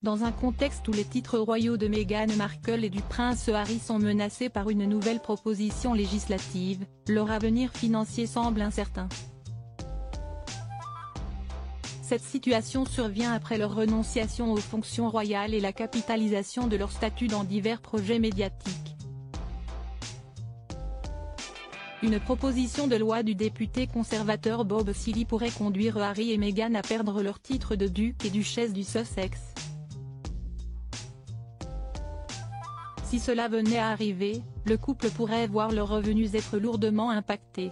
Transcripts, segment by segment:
Dans un contexte où les titres royaux de Meghan Markle et du prince Harry sont menacés par une nouvelle proposition législative, leur avenir financier semble incertain. Cette situation survient après leur renonciation aux fonctions royales et la capitalisation de leur statut dans divers projets médiatiques. Une proposition de loi du député conservateur Bob Seeley pourrait conduire Harry et Meghan à perdre leur titre de duc et duchesse du Sussex. Si cela venait à arriver, le couple pourrait voir leurs revenus être lourdement impactés.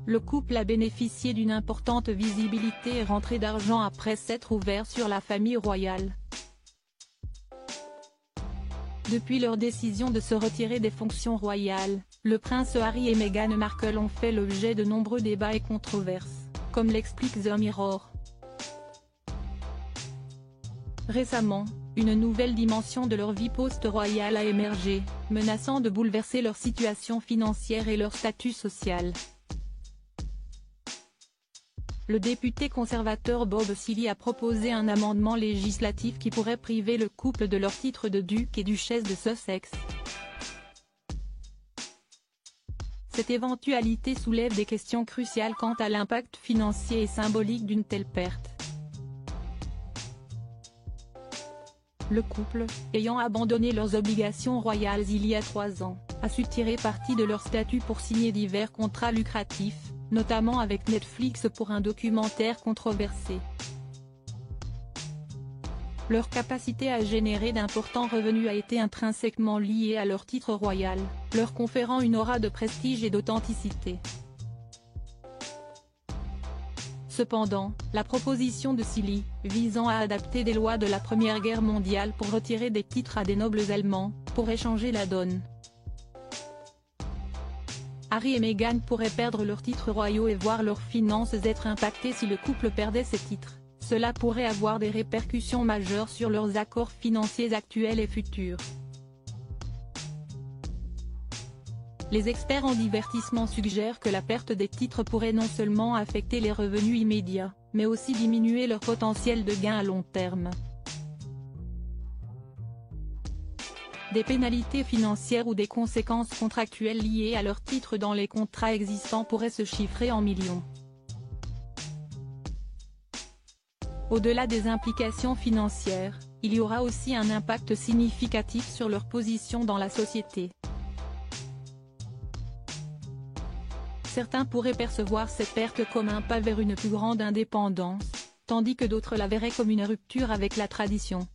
Le couple a bénéficié d'une importante visibilité et rentrée d'argent après s'être ouvert sur la famille royale. Depuis leur décision de se retirer des fonctions royales, le prince Harry et Meghan Markle ont fait l'objet de nombreux débats et controverses, comme l'explique The Mirror. Récemment, une nouvelle dimension de leur vie post-royale a émergé, menaçant de bouleverser leur situation financière et leur statut social. Le député conservateur Bob Seeley a proposé un amendement législatif qui pourrait priver le couple de leur titre de duc et duchesse de Sussex. Cette éventualité soulève des questions cruciales quant à l'impact financier et symbolique d'une telle perte. Le couple, ayant abandonné leurs obligations royales il y a 3 ans, a su tirer parti de leur statut pour signer divers contrats lucratifs, notamment avec Netflix pour un documentaire controversé. Leur capacité à générer d'importants revenus a été intrinsèquement liée à leur titre royal, leur conférant une aura de prestige et d'authenticité. Cependant, la proposition de Seeley, visant à adapter des lois de la Première Guerre mondiale pour retirer des titres à des nobles allemands, pourrait changer la donne. Harry et Meghan pourraient perdre leurs titres royaux et voir leurs finances être impactées si le couple perdait ces titres. Cela pourrait avoir des répercussions majeures sur leurs accords financiers actuels et futurs. Les experts en divertissement suggèrent que la perte des titres pourrait non seulement affecter les revenus immédiats, mais aussi diminuer leur potentiel de gain à long terme. Des pénalités financières ou des conséquences contractuelles liées à leurs titres dans les contrats existants pourraient se chiffrer en millions. Au-delà des implications financières, il y aura aussi un impact significatif sur leur position dans la société. Certains pourraient percevoir cette perte comme un pas vers une plus grande indépendance, tandis que d'autres la verraient comme une rupture avec la tradition.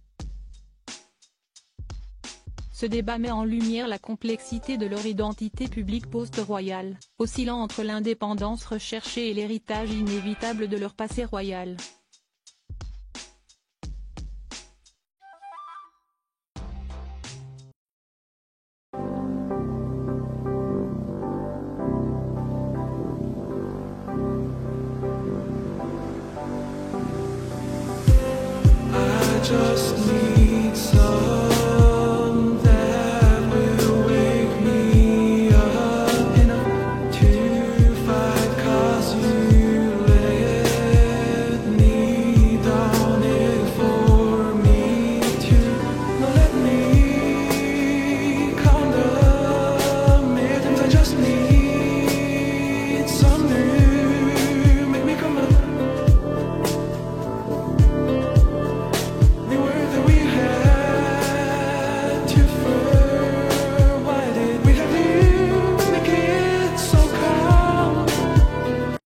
Ce débat met en lumière la complexité de leur identité publique post-royale, oscillant entre l'indépendance recherchée et l'héritage inévitable de leur passé royal. Just need some that will wake me up enough to fight, 'cause you let me down it for me to let me calm the mittens. I just need some